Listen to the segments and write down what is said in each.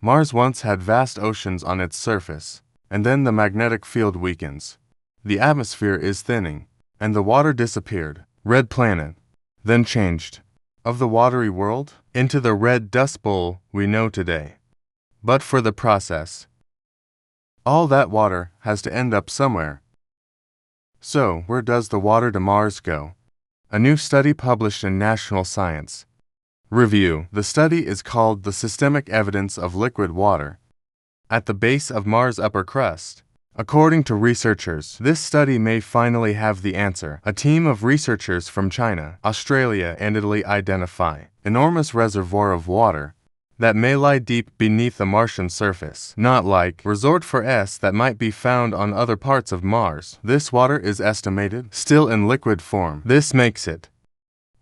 Mars once had vast oceans on its surface, and then the magnetic field weakens. The atmosphere is thinning, and the water disappeared. Red planet, then changed, of the watery world, into the red dust bowl we know today. But for the process, all that water has to end up somewhere. So, where does the water to Mars go? A new study published in National Science Review. The study is called The Systemic Evidence of Liquid Water at the Base of Mars' Upper Crust. According to researchers, this study may finally have the answer. A team of researchers from China, Australia, and Italy identify enormous reservoir of water that may lie deep beneath the Martian surface, not like resort for S that might be found on other parts of Mars. This water is estimated still in liquid form. This makes it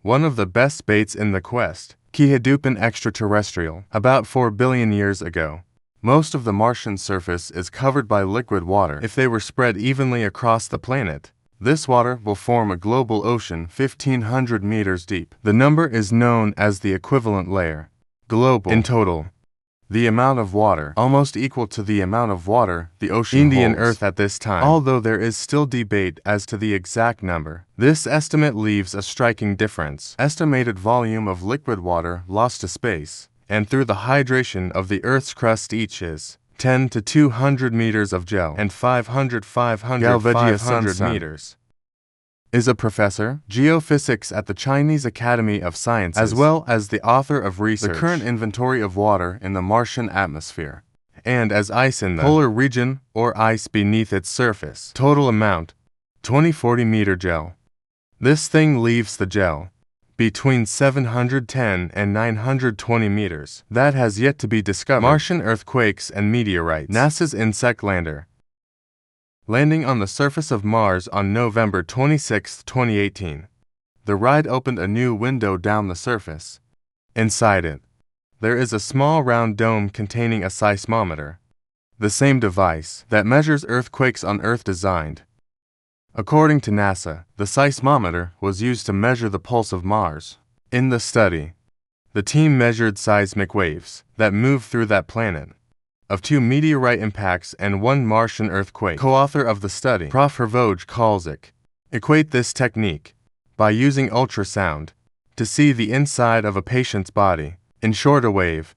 one of the best baits in the quest. Kihidupin extraterrestrial. About 4 billion years ago, most of the Martian surface is covered by liquid water. If they were spread evenly across the planet, this water will form a global ocean 1,500 meters deep. The number is known as the equivalent layer. Global. In total, the amount of water almost equal to the amount of water the ocean Indian holds. Earth at this time. Although there is still debate as to the exact number, this estimate leaves a striking difference. Estimated volume of liquid water lost to space and through the hydration of the Earth's crust each is 10 to 200 meters of gel and 500 meters. Is a professor, geophysics at the Chinese Academy of Sciences, as well as the author of research, The Current Inventory of Water in the Martian Atmosphere, and as ice in the polar region or ice beneath its surface. Total amount, 2040 meter gel. This thing leaves the gel between 710 and 920 meters. That has yet to be discovered. Martian earthquakes and meteorites. NASA's Insect Lander, landing on the surface of Mars on November 26, 2018. The ride opened a new window down the surface. Inside it, there is a small round dome containing a seismometer, the same device that measures earthquakes on Earth designed. According to NASA, the seismometer was used to measure the pulse of Mars. In the study, the team measured seismic waves that move through that planet of 2 meteorite impacts and 1 Martian earthquake. Co-author of the study, Prof. Hrvoje Kalzik, equate this technique by using ultrasound to see the inside of a patient's body. In short, a wave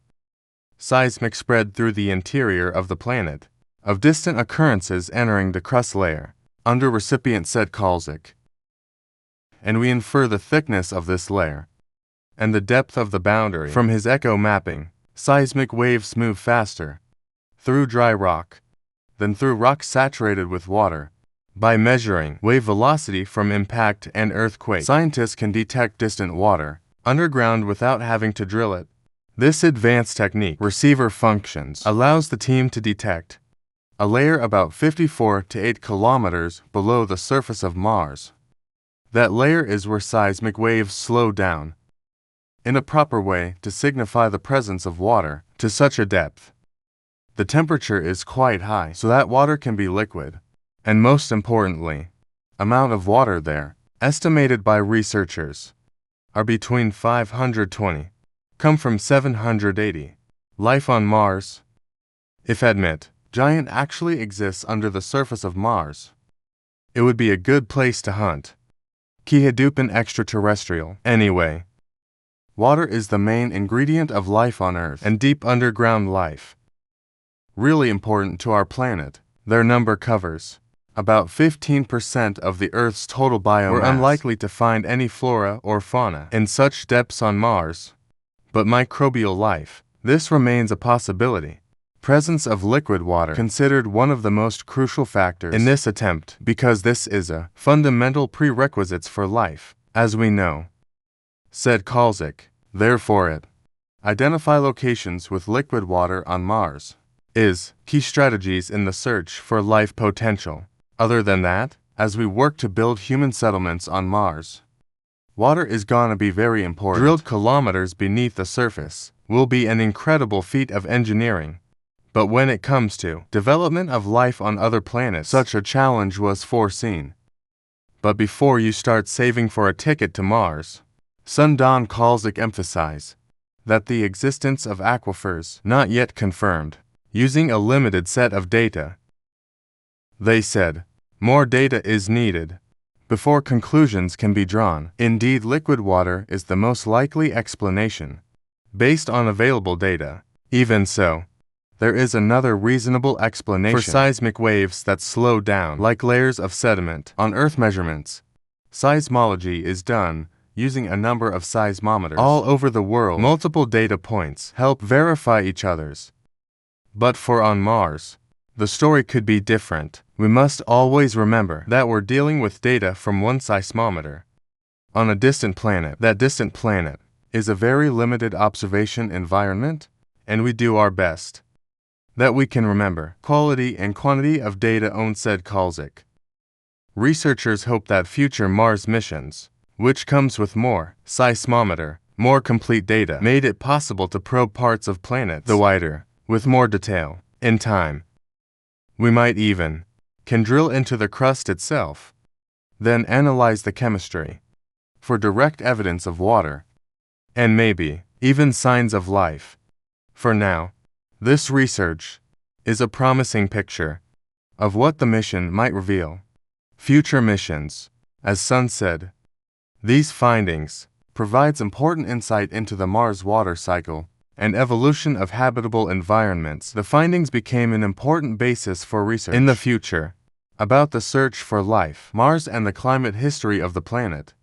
seismic spread through the interior of the planet of distant occurrences entering the crust layer under recipient, said Kalzik. And we infer the thickness of this layer and the depth of the boundary from his echo mapping. Seismic waves move faster through dry rock than through rock saturated with water. By measuring wave velocity from impact and earthquake, scientists can detect distant water underground without having to drill it. This advanced technique, receiver functions, allows the team to detect a layer about 54 to 8 kilometers below the surface of Mars. That layer is where seismic waves slow down in a proper way to signify the presence of water to such a depth. The temperature is quite high, so that water can be liquid. And most importantly, amount of water there, estimated by researchers, are between 520, come from 780. Life on Mars? If admit, giant actually exists under the surface of Mars, it would be a good place to hunt. Kihidupin extraterrestrial. Anyway, water is the main ingredient of life on Earth and deep underground life. Really important to our planet. Their number covers about 15% of the Earth's total biomass. We're unlikely to find any flora or fauna in such depths on Mars, but microbial life, this remains a possibility. Presence of liquid water considered one of the most crucial factors in this attempt because this is a fundamental prerequisite for life, as we know, said Kalzik. Therefore, identify locations with liquid water on Mars is key strategies in the search for life potential. Other than that, as we work to build human settlements on Mars, water is gonna be very important. Drilled kilometers beneath the surface will be an incredible feat of engineering. But when it comes to development of life on other planets, such a challenge was foreseen. But before you start saving for a ticket to Mars, Sundon Kalzik emphasized, that the existence of aquifers not yet confirmed, using a limited set of data. They said, more data is needed before conclusions can be drawn. Indeed, liquid water is the most likely explanation, based on available data. Even so, there is another reasonable explanation for seismic waves that slow down like layers of sediment. On Earth measurements, seismology is done using a number of seismometers all over the world. Multiple data points help verify each other's. But for on Mars, the story could be different. We must always remember that we're dealing with data from one seismometer on a distant planet. That distant planet is a very limited observation environment, and we do our best that we can remember. Quality and quantity of data on said Kalzik. Researchers hope that future Mars missions, which comes with more seismometer, more complete data, made it possible to probe parts of planets the wider, with more detail. In time, we might even can drill into the crust itself, then analyze the chemistry for direct evidence of water, and maybe even signs of life. For now, this research is a promising picture of what the mission might reveal. Future missions, as Sun said, these findings provides important insight into the Mars water cycle and evolution of habitable environments. The findings became an important basis for research in the future about the search for life, Mars, and the climate history of the planet.